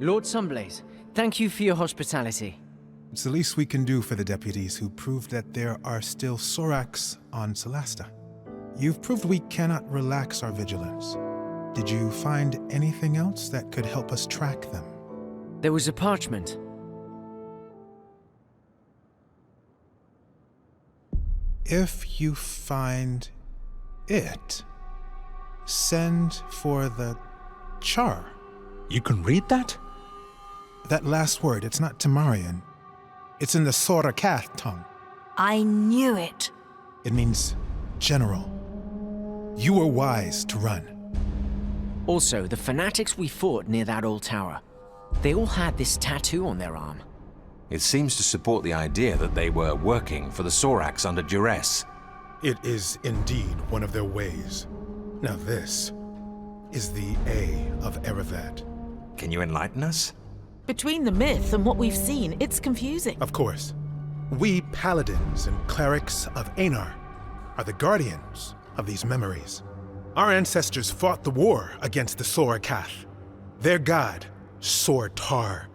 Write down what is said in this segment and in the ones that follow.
Lord Sunblaze, thank you for your hospitality. It's the least we can do for the deputies who proved that there are still Sorax on Solasta. You've proved we cannot relax our vigilance. Did you find anything else that could help us track them? There was a parchment. If you find it, send for the char. You can read that? That last word, it's not Temarian. It's in the Sorakath tongue. I knew it. It means general. You were wise to run. Also, the fanatics we fought near that old tower. They all had this tattoo on their arm. It seems to support the idea that they were working for the Sorax under duress. It is indeed one of their ways. Now this is the A of Erevad. Can you enlighten us? Between the myth and what we've seen, it's confusing. Of course. We paladins and clerics of Einar are the guardians of these memories. Our ancestors fought the war against the Sorakath. Their god, Sortar,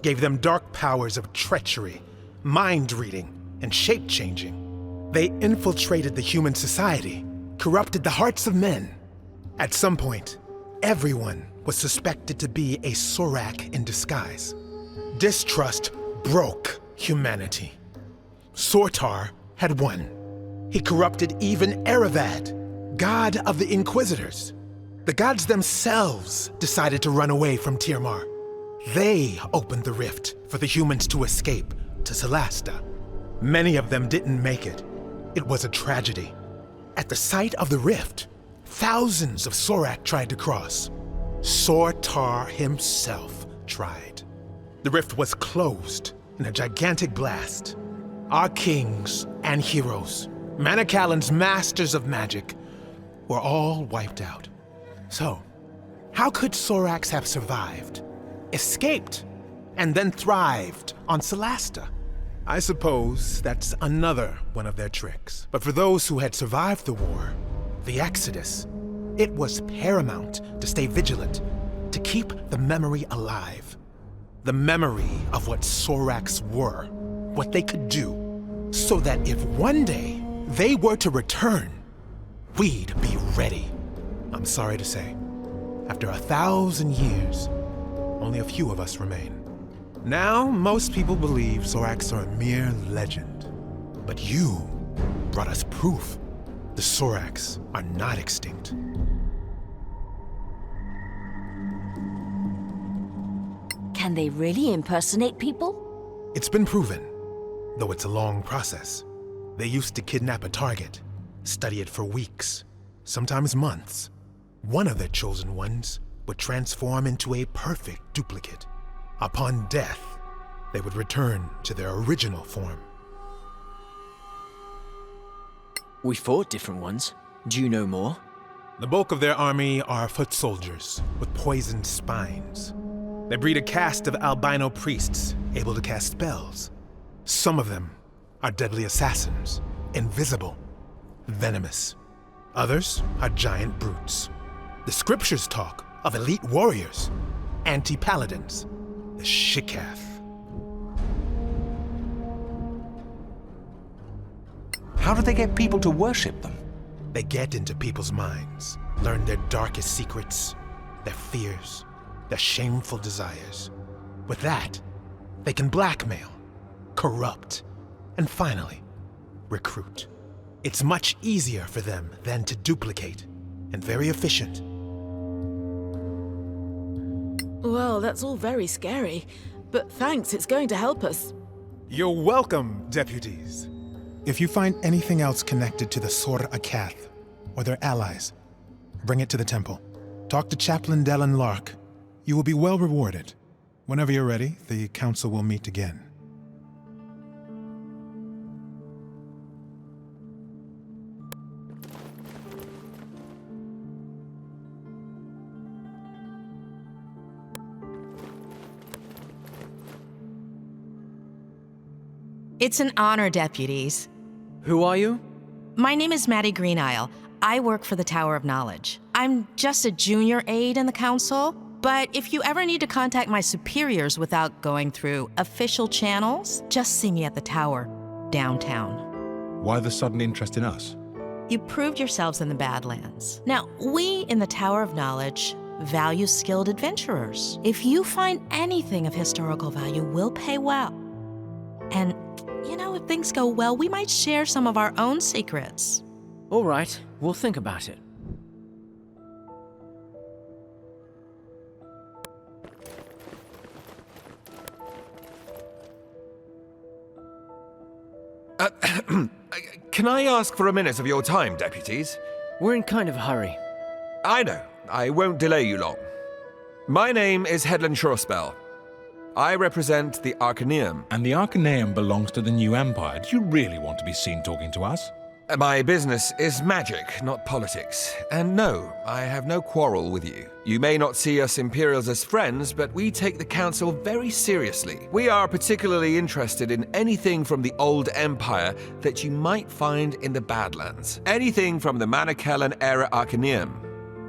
gave them dark powers of treachery, mind-reading, and shape-changing. They infiltrated the human society, corrupted the hearts of men. At some point, everyone was suspected to be a Sorak in disguise. Distrust broke humanity. Sortar had won. He corrupted even Erevad, god of the Inquisitors. The gods themselves decided to run away from Tirmar. They opened the rift for the humans to escape to Solasta. Many of them didn't make it. It was a tragedy. At the site of the rift, thousands of Sorak tried to cross. Sortar himself tried. The rift was closed in a gigantic blast. Our kings and heroes, Manicalan's masters of magic, were all wiped out. So, how could Sorax have survived, escaped, and then thrived on Solasta? I suppose that's another one of their tricks. But for those who had survived the war, the Exodus, it was paramount to stay vigilant, to keep the memory alive. The memory of what Sorax were, what they could do, so that if one day they were to return, we'd be ready. I'm sorry to say, after 1,000 years, only a few of us remain. Now, most people believe Sorax are a mere legend. But you brought us proof. The Sorax are not extinct. Can they really impersonate people? It's been proven, though it's a long process. They used to kidnap a target, study it for weeks, sometimes months. One of their chosen ones would transform into a perfect duplicate. Upon death, they would return to their original form. We fought different ones. Do you know more? The bulk of their army are foot soldiers with poisoned spines. They breed a caste of albino priests able to cast spells. Some of them are deadly assassins, invisible, venomous. Others are giant brutes. The scriptures talk of elite warriors, anti-paladins, the Shikath. How do they get people to worship them? They get into people's minds, learn their darkest secrets, their fears, their shameful desires. With that, they can blackmail, corrupt, and finally, recruit. It's much easier for them than to duplicate, and very efficient. Well, that's all very scary. But thanks, it's going to help us. You're welcome, deputies. If you find anything else connected to the Sor Akath or their allies, bring it to the temple. Talk to Chaplain Dellen Lark. You will be well rewarded. Whenever you're ready, the council will meet again. It's an honor, deputies. Who are you? My name is Maddie Greenisle. I work for the Tower of Knowledge. I'm just a junior aide in the council. But if you ever need to contact my superiors without going through official channels, just see me at the tower, downtown. Why the sudden interest in us? You proved yourselves in the Badlands. Now, we in the Tower of Knowledge value skilled adventurers. If you find anything of historical value, we'll pay well. And, you know, if things go well, we might share some of our own secrets. All right, we'll think about it. Can I ask for a minute of your time, deputies? We're in kind of a hurry. I know. I won't delay you long. My name is Headland Shorespell. I represent the Arcaneum. And the Arcaneum belongs to the New Empire. Do you really want to be seen talking to us? My business is magic, not politics. And no, I have no quarrel with you. You may not see us Imperials as friends, but we take the Council very seriously. We are particularly interested in anything from the Old Empire that you might find in the Badlands. Anything from the Manicellan era Arcaneum.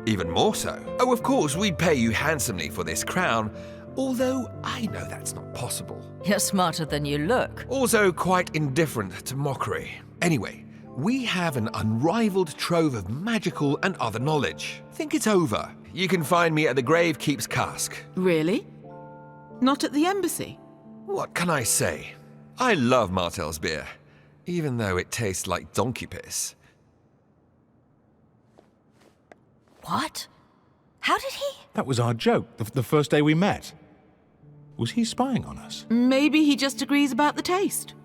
Even more so. Oh, of course, we'd pay you handsomely for this crown, although I know that's not possible. You're smarter than you look. Also quite indifferent to mockery. Anyway, we have an unrivaled trove of magical and other knowledge. Think it's over. You can find me at the Gravekeep's cask. Really? Not at the embassy? What can I say? I love Martel's beer, even though it tastes like donkey piss. What? How did he? That was our joke, the first day we met. Was he spying on us? Maybe he just agrees about the taste.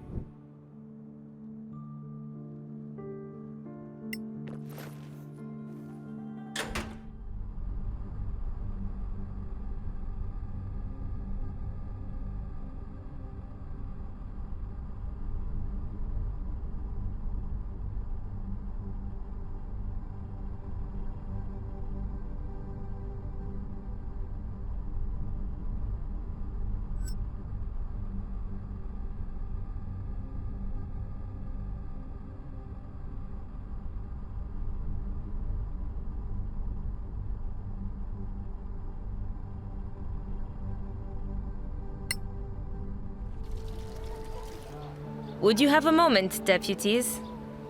Would you have a moment, deputies?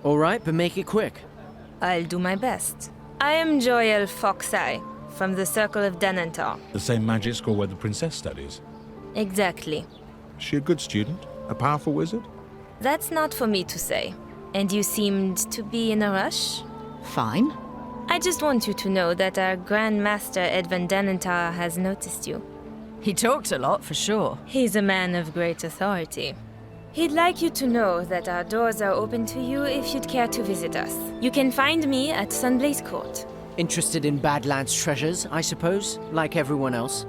All right, but make it quick. I'll do my best. I am Joel Foxeye, from the Circle of Denantar. The same magic school where the princess studies. Exactly. Is she a good student? A powerful wizard? That's not for me to say. And you seemed to be in a rush? Fine. I just want you to know that our Grand Master Edvin Denantar has noticed you. He talked a lot, for sure. He's a man of great authority. He'd like you to know that our doors are open to you if you'd care to visit us. You can find me at Sunblaze Court. Interested in Badlands treasures, I suppose, like everyone else?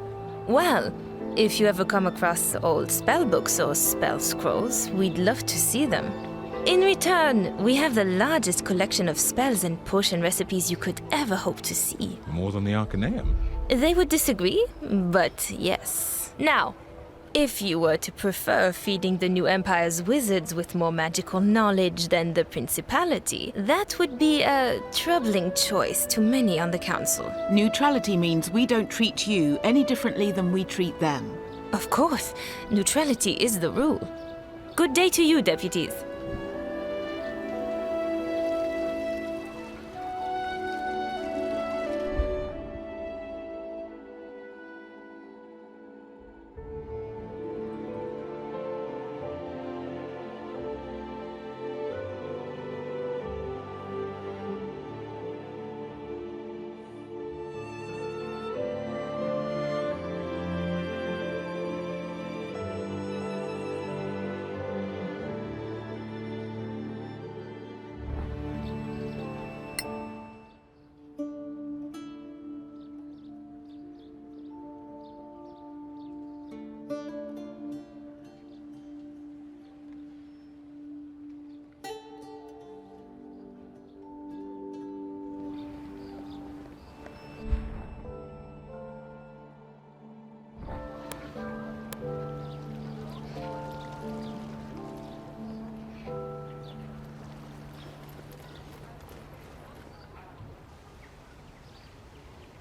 Well, if you ever come across old spellbooks or spell scrolls, we'd love to see them. In return, we have the largest collection of spells and potion recipes you could ever hope to see. More than the Arcaneum. They would disagree, but yes. Now, if you were to prefer feeding the New Empire's wizards with more magical knowledge than the Principality, that would be a troubling choice to many on the Council. Neutrality means we don't treat you any differently than we treat them. Of course, neutrality is the rule. Good day to you, deputies.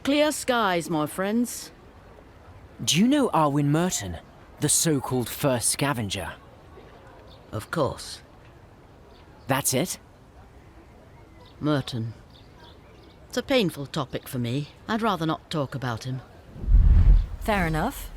Clear skies, my friends. Do you know Arwin Merton, the so-called first scavenger? Of course. That's it? Merton. It's a painful topic for me. I'd rather not talk about him. Fair enough.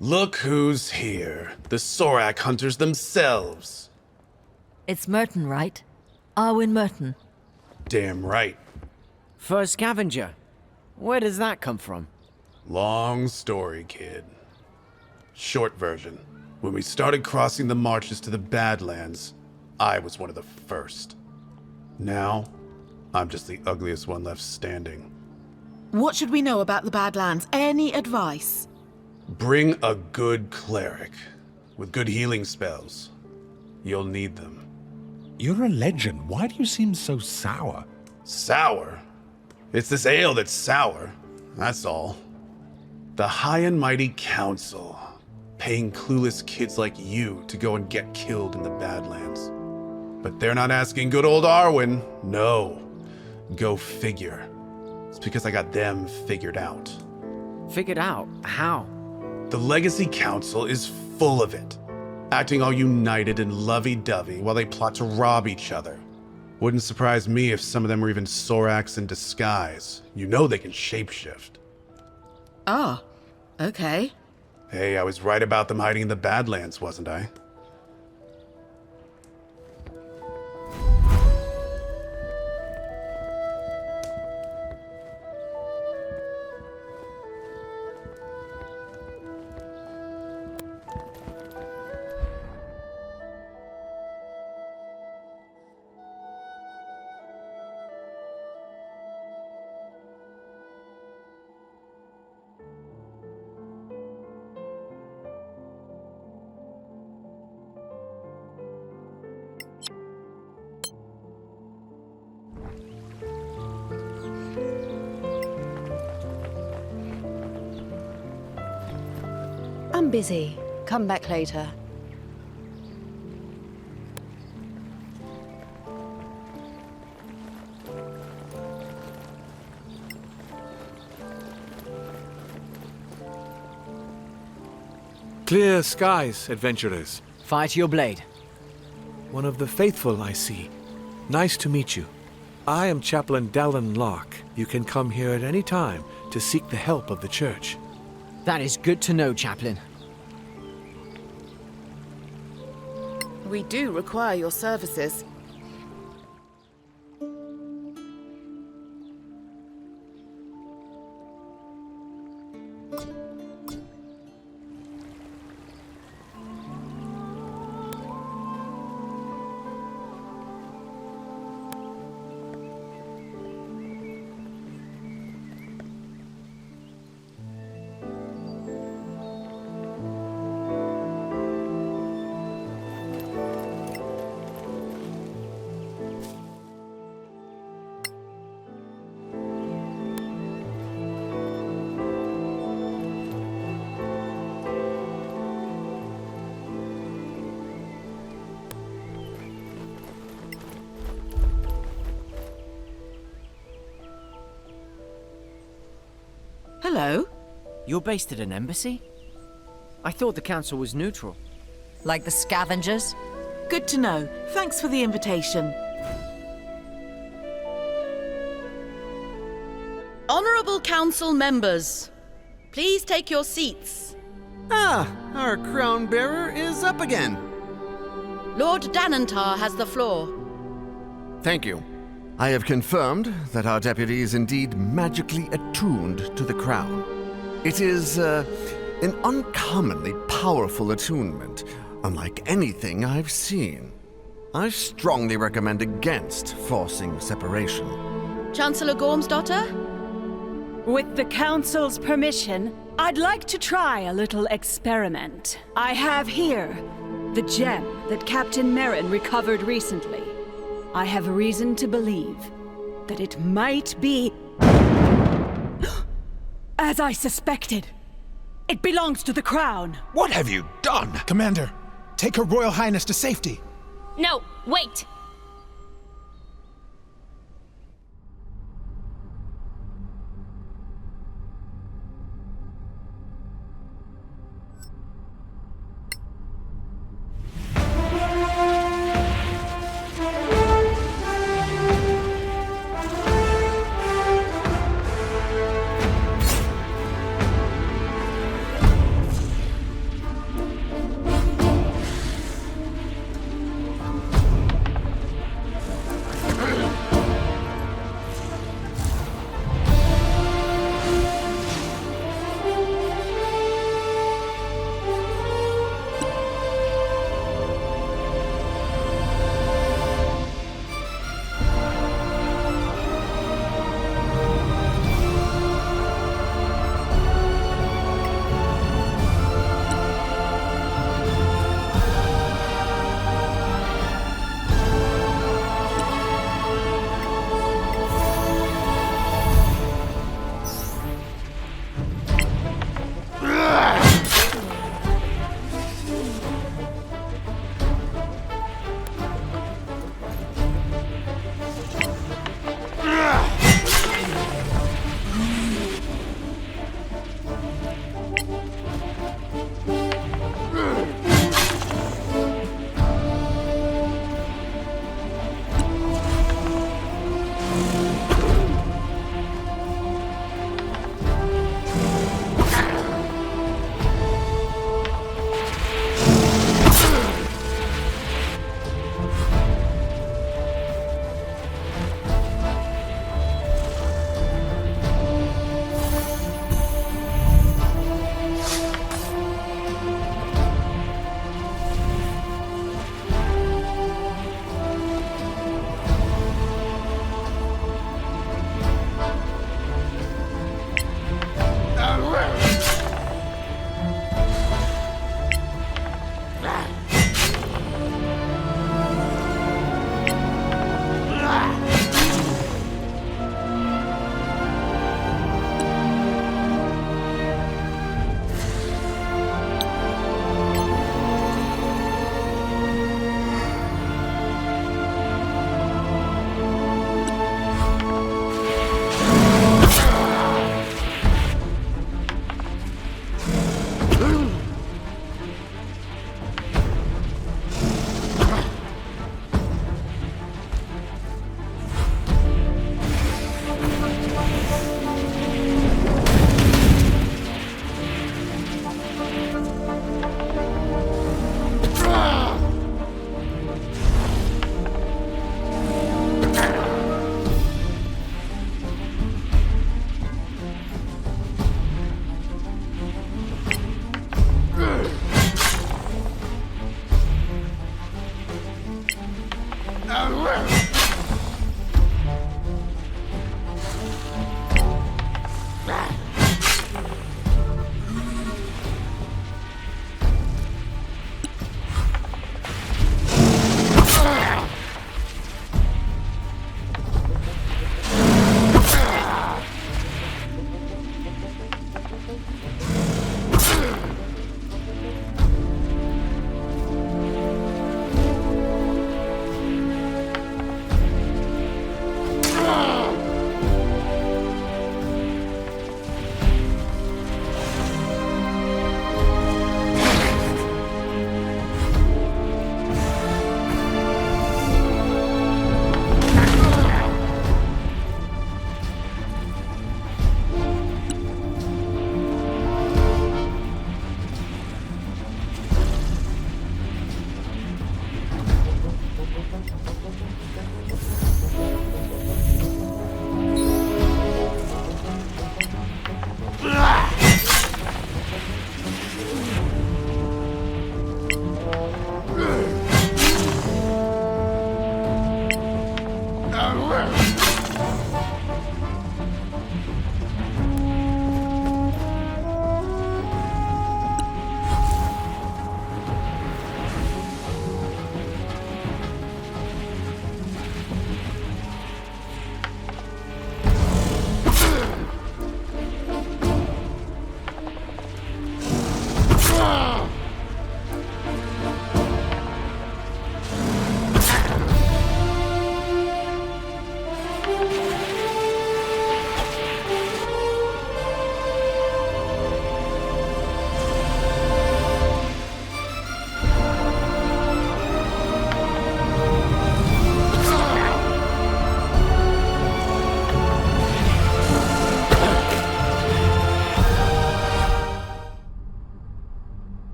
Look who's here. The Sorak hunters themselves. It's Merton, right? Arwin Merton. Damn right. First scavenger. Where does that come from? Long story, kid. Short version. When we started crossing the marches to the Badlands, I was one of the first. Now, I'm just the ugliest one left standing. What should we know about the Badlands? Any advice? Bring a good cleric with good healing spells. You'll need them. You're a legend. Why do you seem so sour? Sour? It's this ale that's sour. That's all. The High and Mighty Council, paying clueless kids like you to go and get killed in the Badlands. But they're not asking good old Arwin. No. Go figure. It's because I got them figured out. Figured out? How? The Legacy Council is full of it, acting all united and lovey-dovey while they plot to rob each other. Wouldn't surprise me if some of them were even Soraks in disguise. You know they can shapeshift. Ah, okay. Hey, I was right about them hiding in the Badlands, wasn't I? I'm busy. Come back later. Clear skies, adventurers. Fight your blade. One of the faithful, I see. Nice to meet you. I am Chaplain Dallin Locke. You can come here at any time to seek the help of the church. That is good to know, Chaplain. We do require your services. Hello? You're based at an embassy? I thought the council was neutral. Like the scavengers? Good to know. Thanks for the invitation. Honorable council members, please take your seats. Ah, our crown bearer is up again. Lord Danantar has the floor. Thank you. I have confirmed that our deputy is indeed magically attuned to the crown. It is an uncommonly powerful attunement, unlike anything I've seen. I strongly recommend against forcing separation. Chancellor Gormsdotter? With the council's permission, I'd like to try a little experiment. I have here the gem that Captain Merrin recovered recently. I have reason to believe that it might be... as I suspected. It belongs to the crown. What have you done? Commander, take Her Royal Highness to safety. No, wait!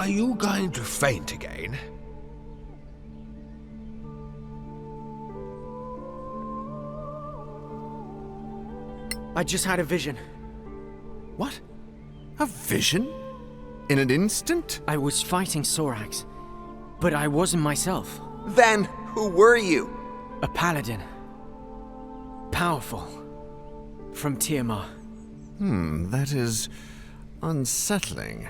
Are you going to faint again? I just had a vision. What? A vision? In an instant? I was fighting Sorax, but I wasn't myself. Then who were you? A paladin. Powerful. From Tiamat. That is unsettling.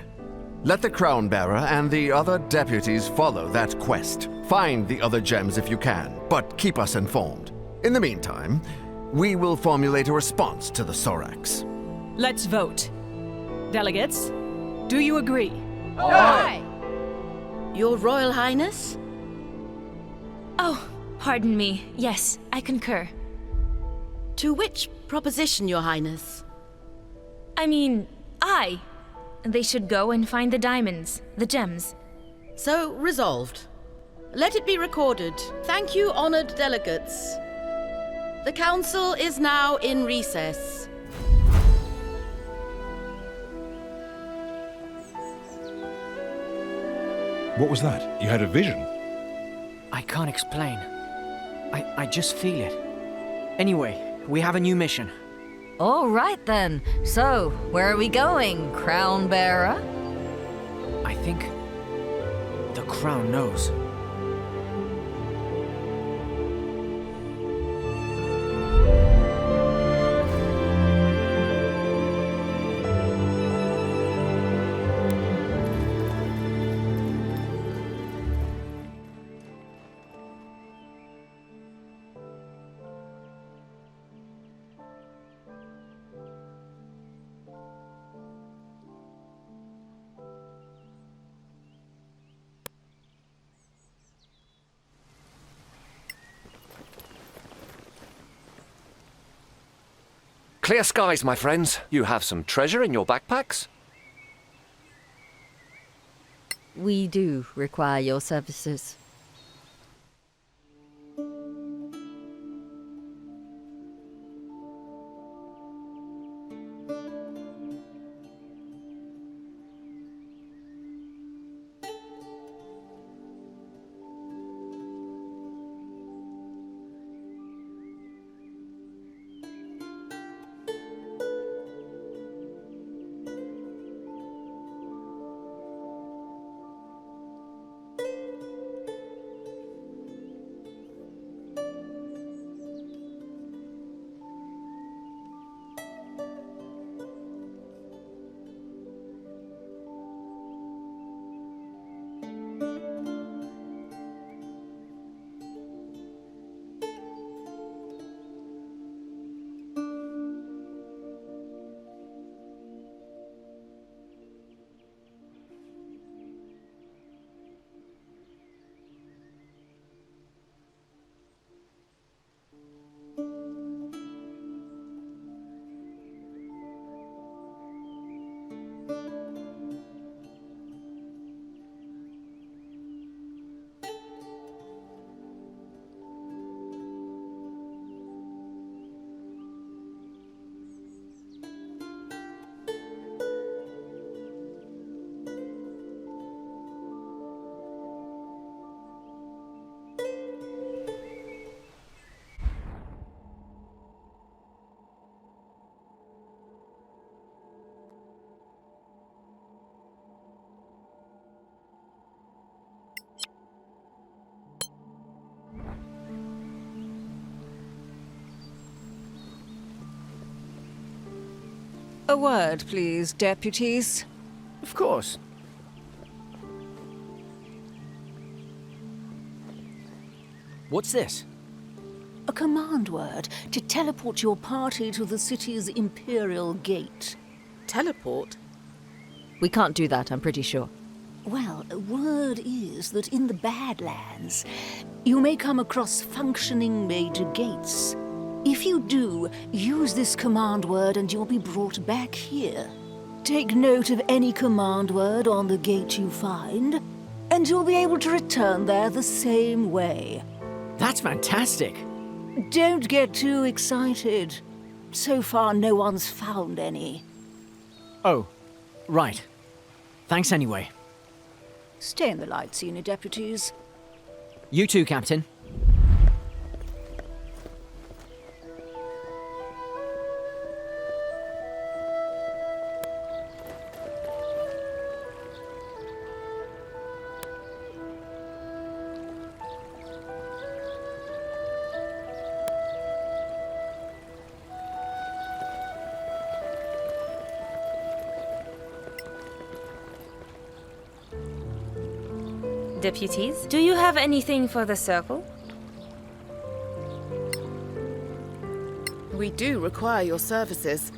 Let the Crown Bearer and the other deputies follow that quest. Find the other gems if you can, but keep us informed. In the meantime, we will formulate a response to the Sorax. Let's vote. Delegates, do you agree? Aye. Your Royal Highness? Oh, pardon me. Yes, I concur. To which proposition, Your Highness? I mean, they should go and find the diamonds, the gems. So resolved. Let it be recorded. Thank you, honored delegates. The council is now in recess. What was that? You had a vision? I can't explain. I just feel it. Anyway, we have a new mission. All right then. So, where are we going, Crown Bearer? I think the Crown knows. Clear skies, my friends. You have some treasure in your backpacks? We do require your services. A word, please, deputies. Of course. What's this? A command word to teleport your party to the city's Imperial Gate. Teleport? We can't do that, I'm pretty sure. Well, word is that in the Badlands, you may come across functioning major gates. If you do, use this command word and you'll be brought back here. Take note of any command word on the gate you find, and you'll be able to return there the same way. That's fantastic. Don't get too excited. So far, no one's found any. Oh, right. Thanks anyway. Stay in the light, senior deputies. You too, Captain. Deputies, do you have anything for the circle? We do require your services.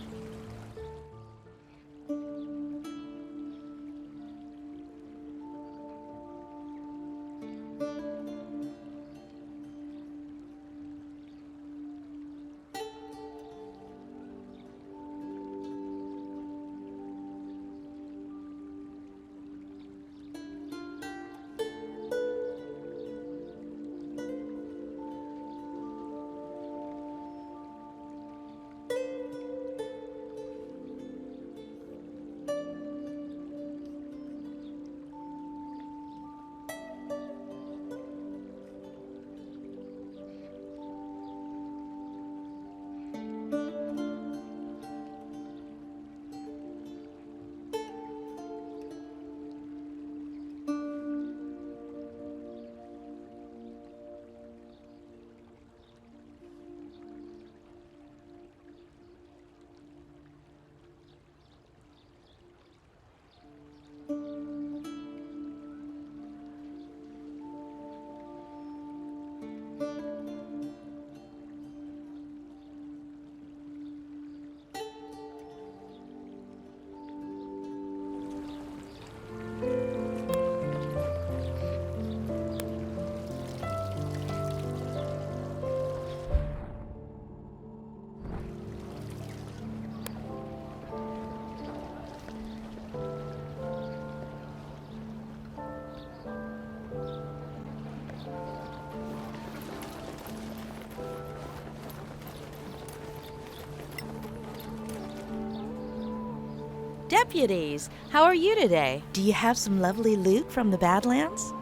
Deputies, how are you today? Do you have some lovely loot from the Badlands?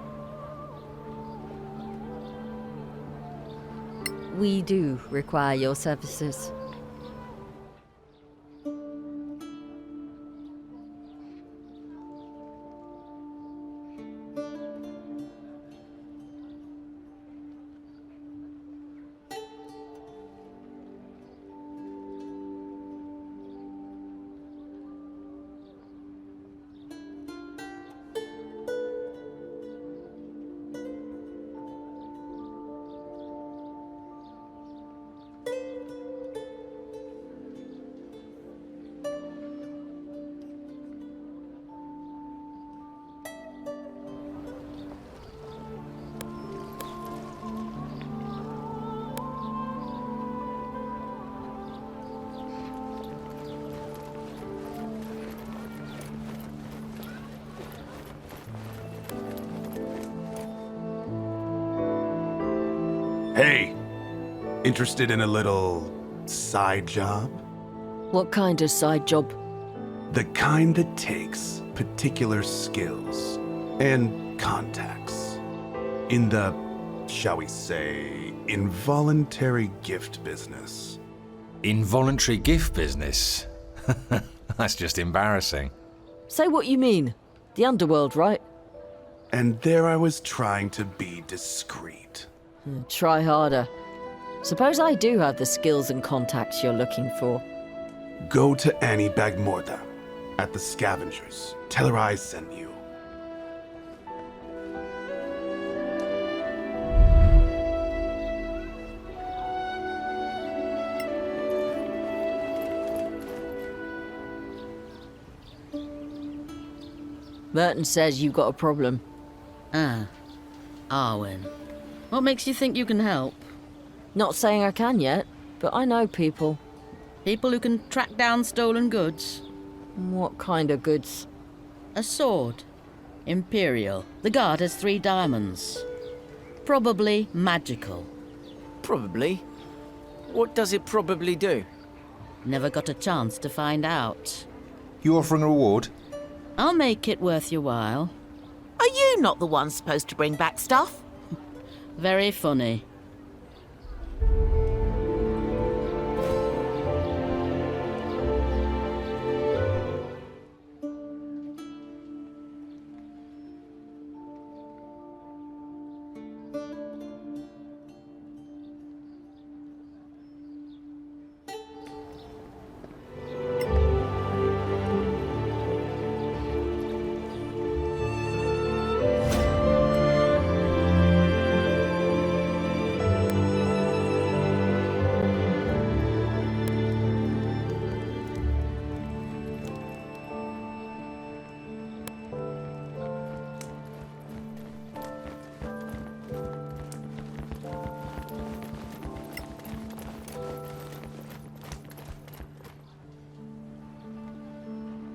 We do require your services. Hey, interested in a little side job? What kind of side job? The kind that takes particular skills and contacts in the, shall we say, involuntary gift business. Involuntary gift business? That's just embarrassing. Say what you mean. The underworld, right? And there I was trying to be discreet. Try harder. Suppose I do have the skills and contacts you're looking for. Go to Annie Bagmorda at the Scavengers. Tell her I sent you. Merton says you got a problem. Ah, Arwen. What makes you think you can help? Not saying I can yet, but I know people. People who can track down stolen goods? What kind of goods? A sword. Imperial. The guard has 3 diamonds. Probably magical. Probably. What does it probably do? Never got a chance to find out. You offering a reward? I'll make it worth your while. Are you We're not the ones supposed to bring back stuff. Very funny.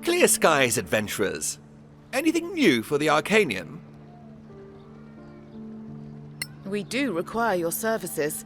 Clear skies, adventurers. Anything new for the Arcanium? We do require your services.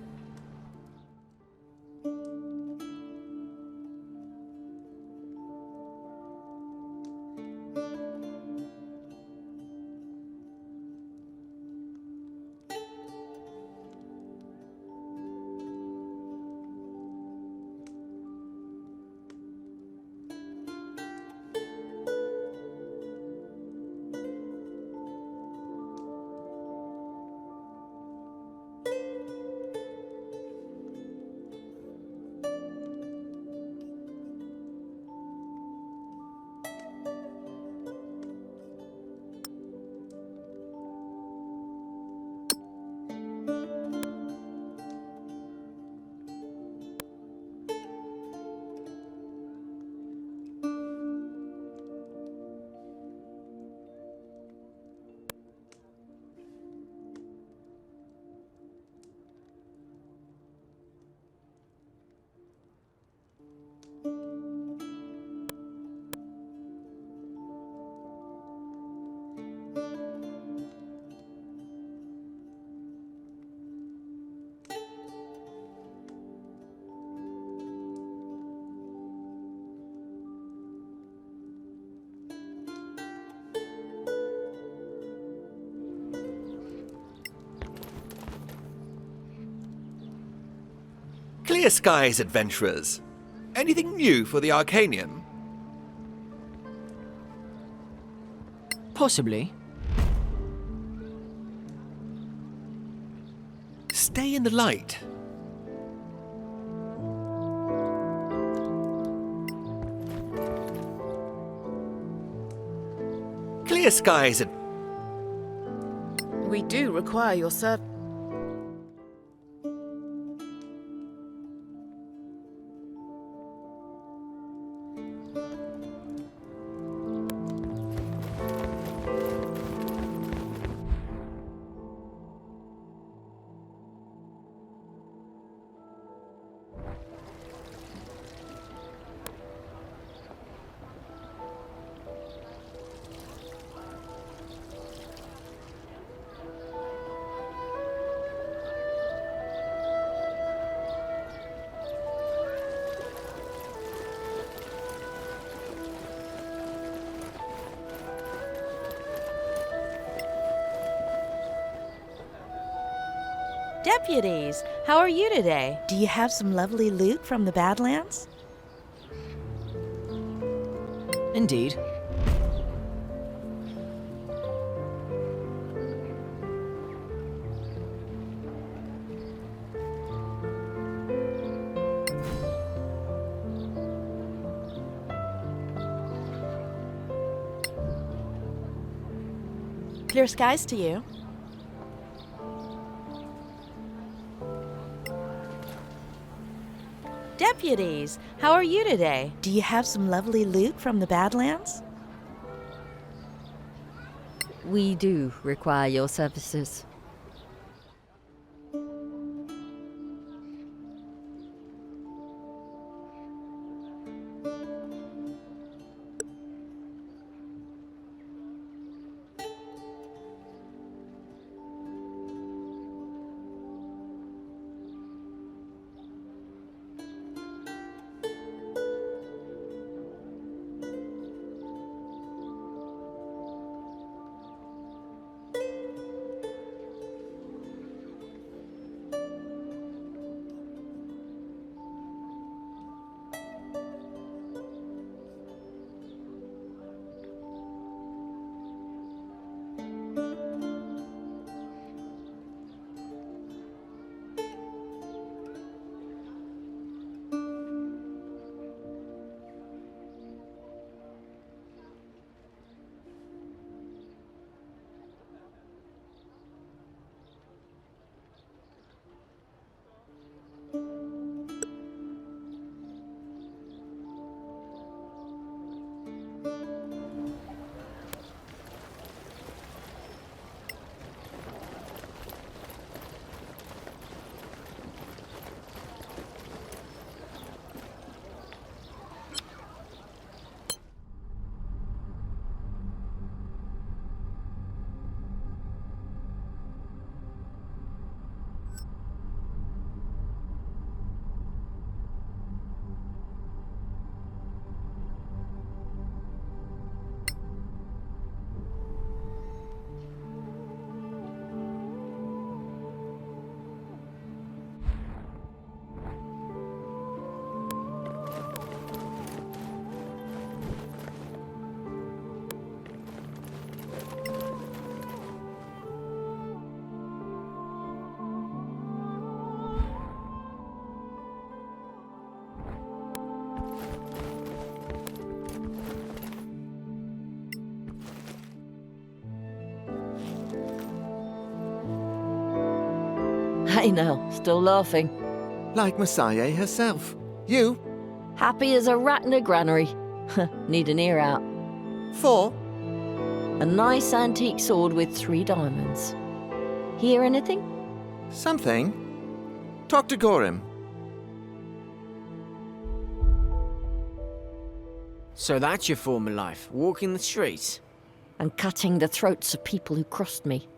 Clear skies, adventurers. Anything new for the Arcanium? Possibly. Stay in the light. Clear skies. We do require your service. Deputies, how are you today? Do you have some lovely loot from the Badlands? Indeed. Clear skies to you. Deputies, how are you today? Do you have some lovely loot from the Badlands? We do require your services. Hey Nell, still laughing? Like Messiah herself. You? Happy as a rat in a granary. Need an ear out. 4? A nice antique sword with 3 diamonds. Hear anything? Something. Talk to Gorim. So that's your former life, walking the streets? And cutting the throats of people who crossed me.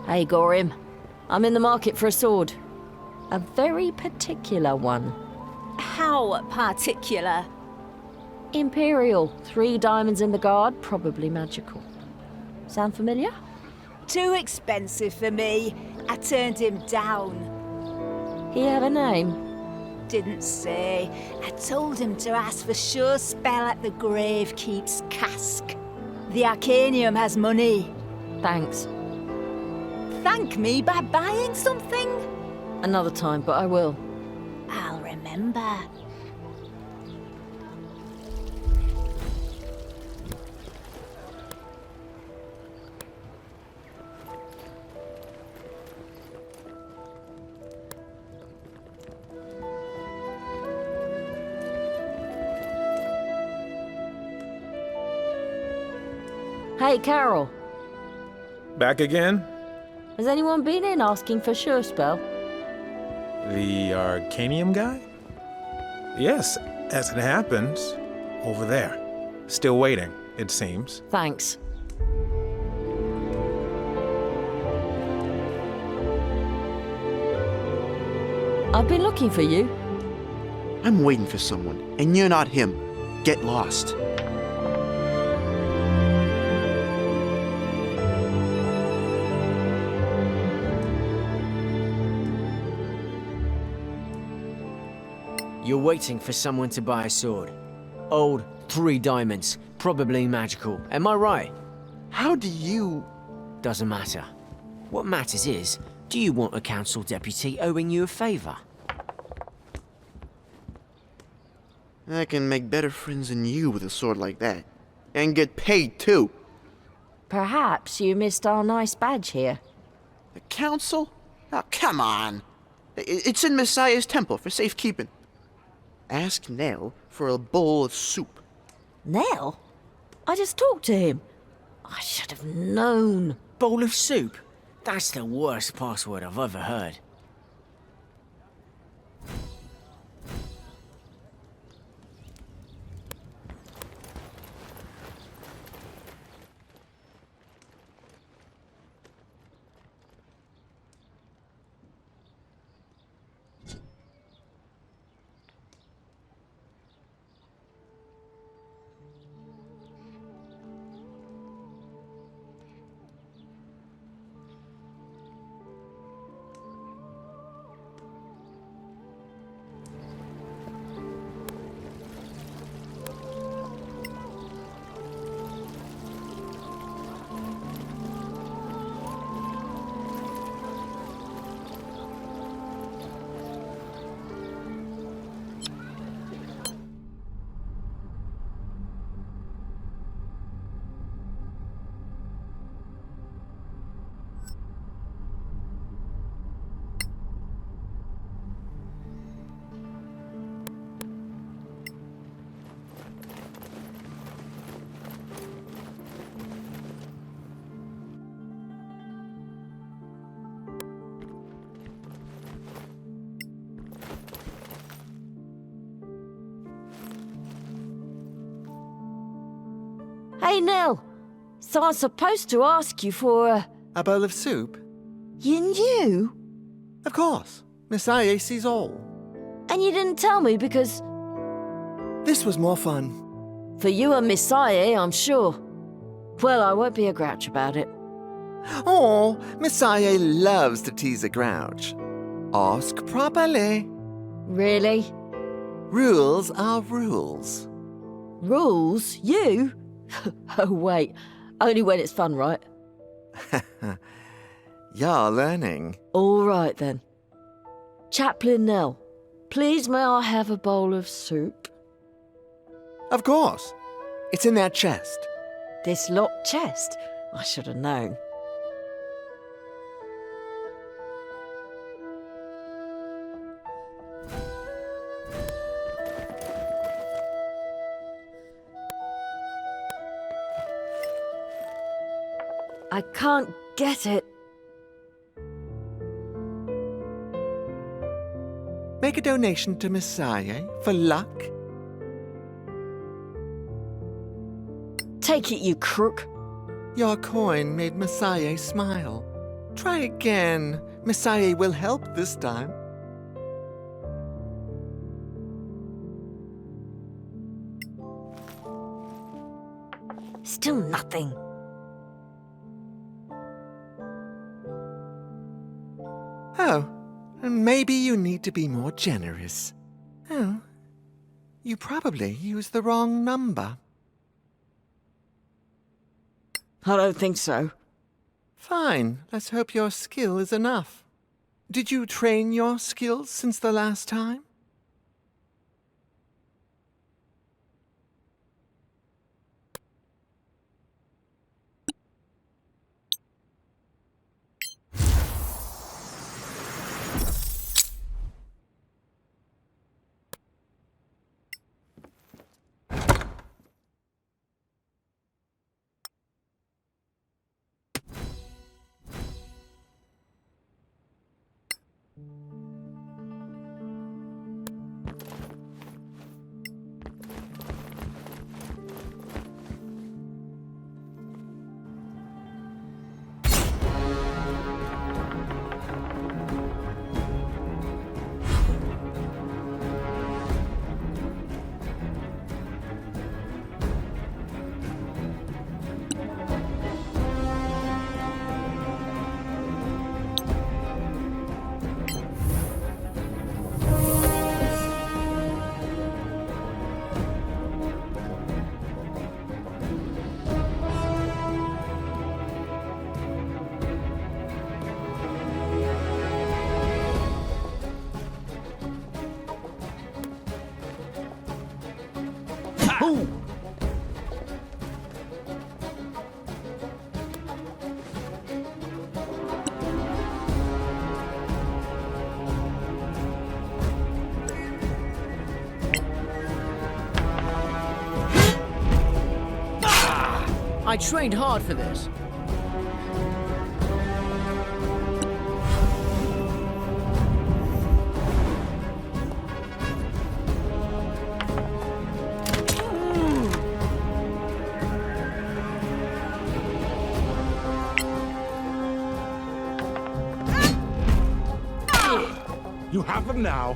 Hey, Gorim. I'm in the market for a sword. A very particular one. How particular? Imperial. 3 diamonds in the guard, probably magical. Sound familiar? Too expensive for me. I turned him down. He have a name? Didn't say. I told him to ask for sure spell at the Gravekeep's cask. The Arcanium has money. Thanks. Thank me by buying something? Another time, but I will. I'll remember. Hey, Carol. Back again? Has anyone been in asking for sure spell? The Arcanium guy? Yes, as it happens. Over there. Still waiting, it seems. Thanks. I've been looking for you. I'm waiting for someone, and you're not him. Get lost. You're waiting for someone to buy a sword. Old, 3 diamonds, probably magical. Am I right? How do you... Doesn't matter. What matters is, do you want a council deputy owing you a favor? I can make better friends than you with a sword like that. And get paid, too. Perhaps you missed our nice badge here. The council? Oh, come on. It's in Messiah's temple for safekeeping. Ask Nell for a bowl of soup. Nell? I just talked to him. I should have known. Bowl of soup? That's the worst password I've ever heard. Hey, Nell. So I'm supposed to ask you for A bowl of soup? You knew? Of course. Messiah sees all. And you didn't tell me because... This was more fun. For you and Messiah, I'm sure. Well, I won't be a grouch about it. Oh, Messiah loves to tease a grouch. Ask properly. Really? Rules are rules. Rules? You? Oh, wait. Only when it's fun, right? You're learning. All right, then. Chaplain Nell, please may I have a bowl of soup? Of course. It's in that chest. This locked chest? I should have known. I can't get it. Make a donation to Messiah for luck. Take it, you crook. Your coin made Messiah smile. Try again. Messiah will help this time. Still nothing. Oh, maybe you need to be more generous. Oh, you probably used the wrong number. I don't think so. Fine, let's hope your skill is enough. Did you train your skills since the last time? I trained hard for this. You have them now.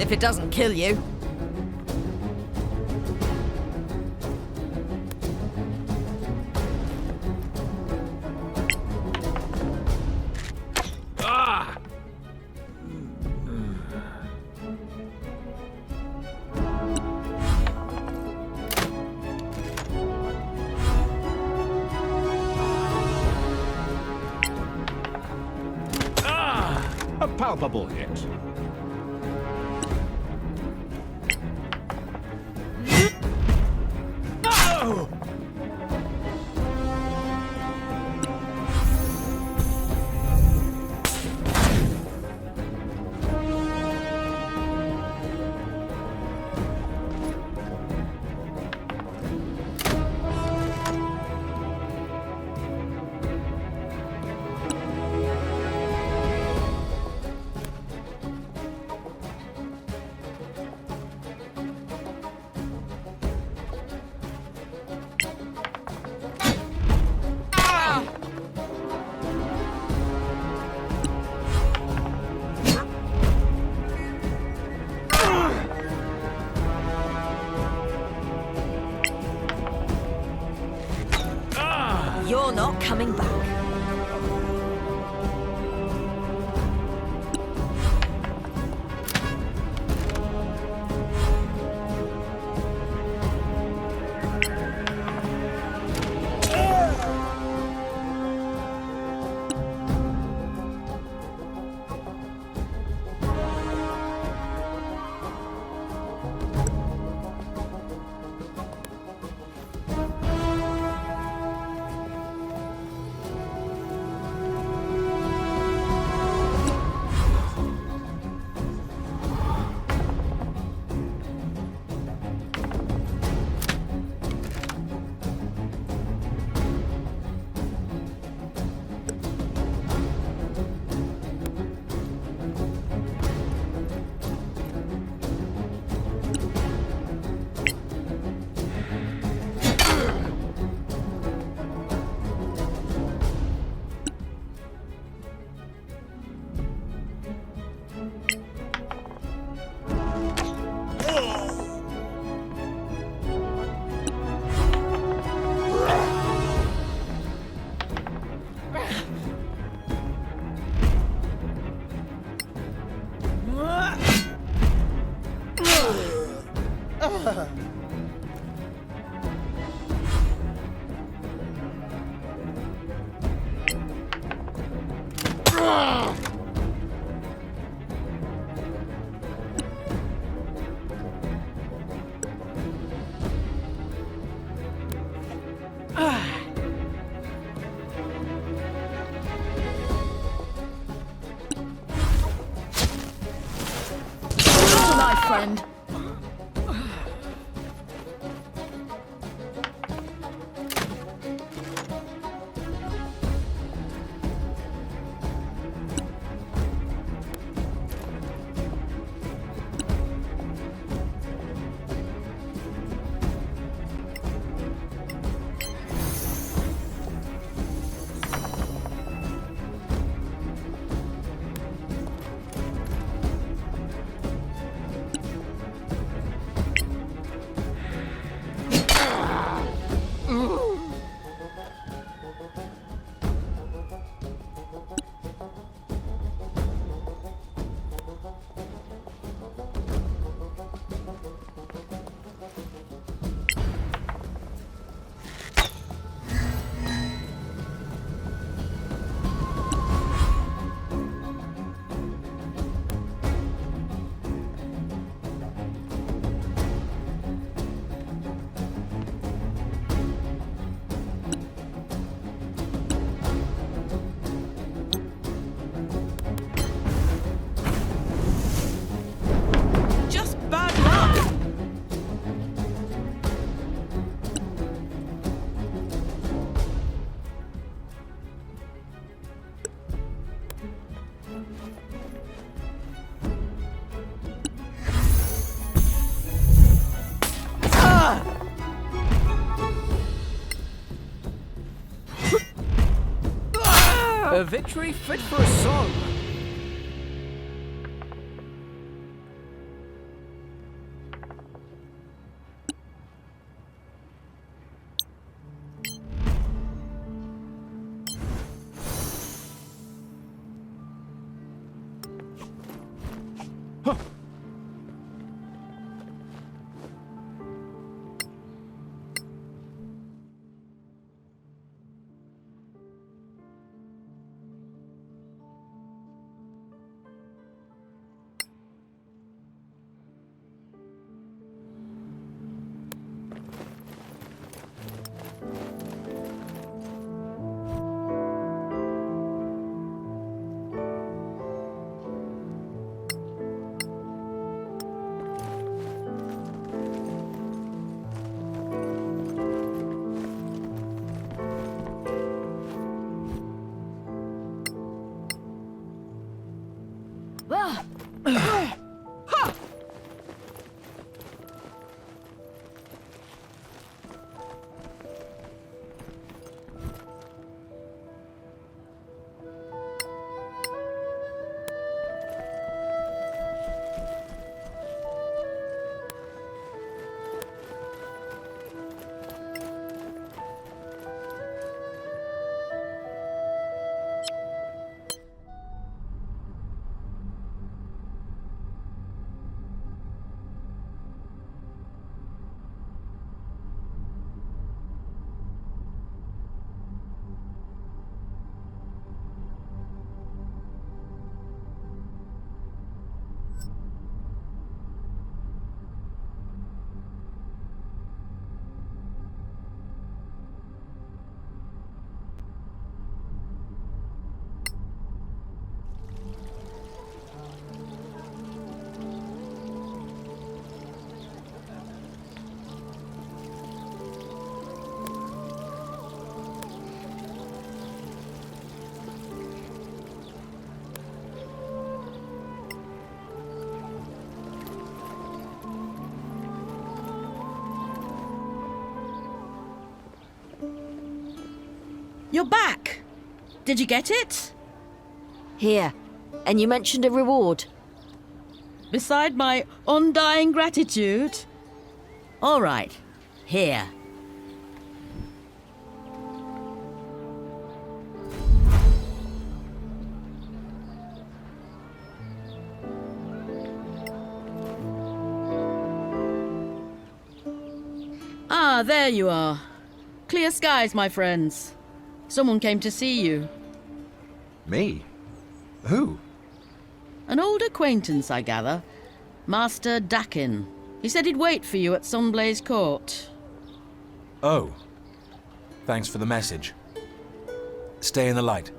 If it doesn't kill you. A palpable hit. You're not coming back. Friend. A victory fit for a song. You're back! Did you get it? Here. And you mentioned a reward. Beside my undying gratitude? All right. Here. Ah, there you are. Clear skies, my friends. Someone came to see you. Me? Who? An old acquaintance, I gather. Master Dakin. He said he'd wait for you at Sunblaze Court. Oh. Thanks for the message. Stay in the light.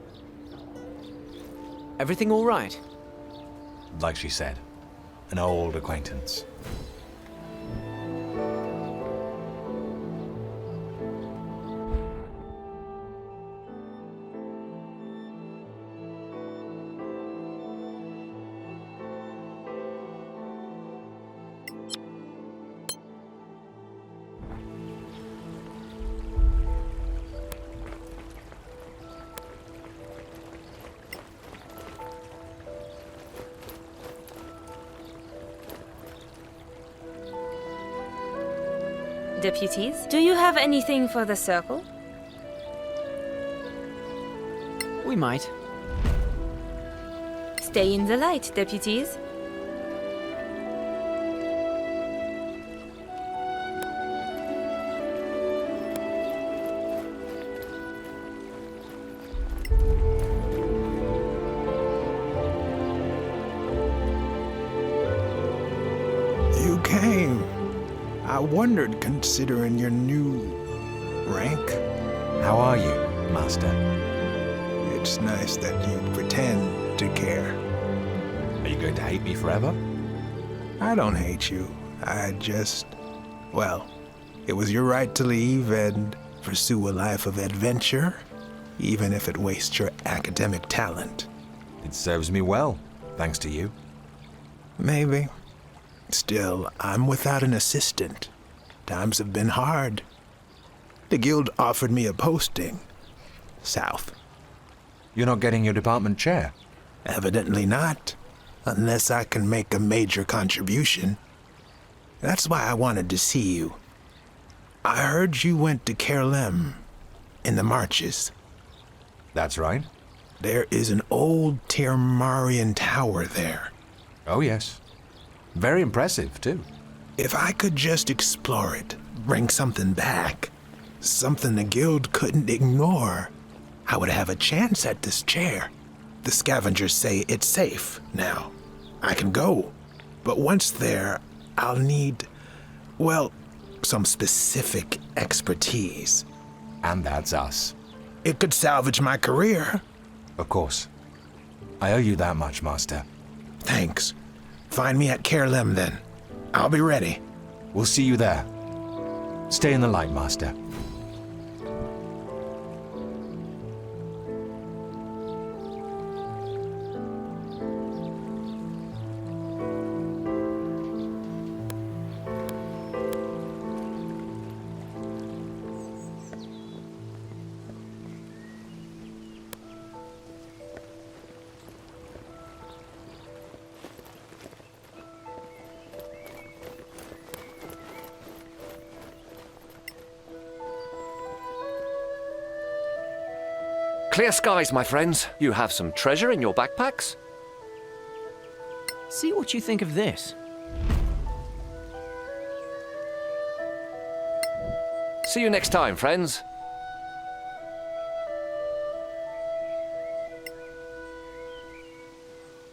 Everything all right? Like she said, an old acquaintance. Deputies, do you have anything for the circle? We might. Stay in the light, deputies. You came. I wondered, considering your new rank. How are you, Master? It's nice that you pretend to care. Are you going to hate me forever? I don't hate you. I just... Well, it was your right to leave and pursue a life of adventure, even if it wastes your academic talent. It serves me well, thanks to you. Maybe. Still, I'm without an assistant. Times have been hard. The guild offered me a posting. South. You're not getting your department chair? Evidently not. Unless I can make a major contribution. That's why I wanted to see you. I heard you went to Kerlem, in the marches. That's right. There is an old Termarian tower there. Oh, yes. Very impressive, too. If I could just explore it, bring something back, something the guild couldn't ignore, I would have a chance at this chair. The scavengers say it's safe now. I can go. But once there, I'll need, well, some specific expertise. And that's us. It could salvage my career. Of course. I owe you that much, Master. Thanks. Find me at Kerlem then. I'll be ready. We'll see you there. Stay in the light, Master. Clear skies, my friends. You have some treasure in your backpacks? See what you think of this. See you next time, friends.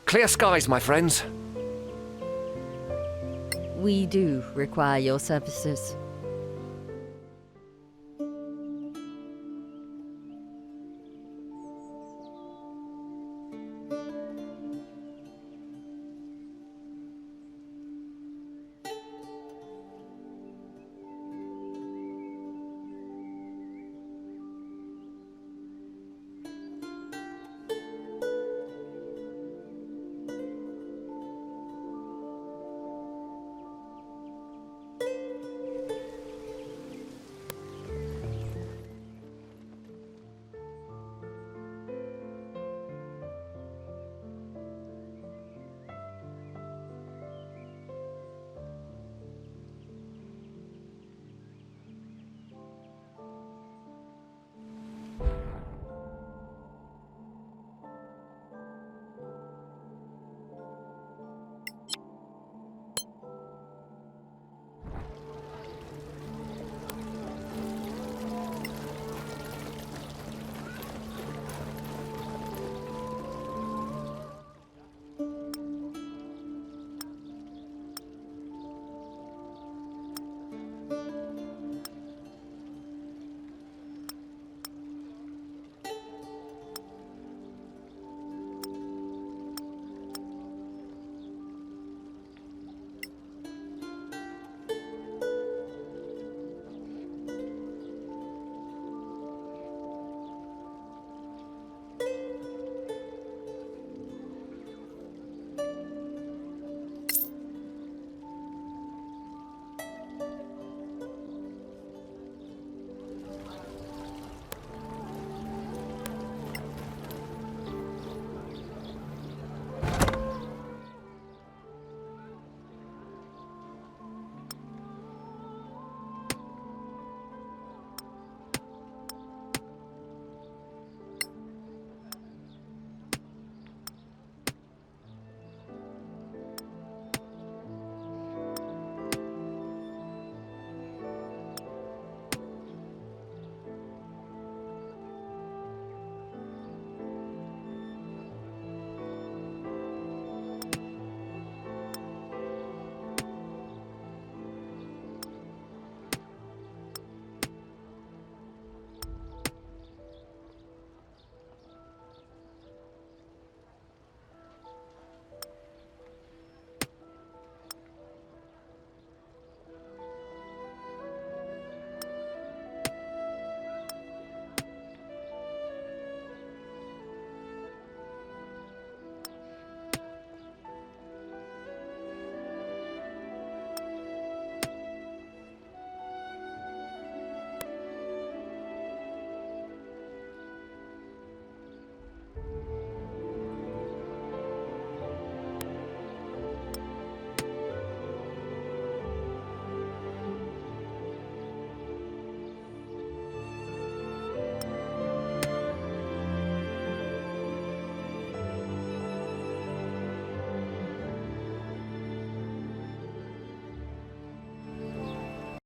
Clear skies, my friends. We do require your services.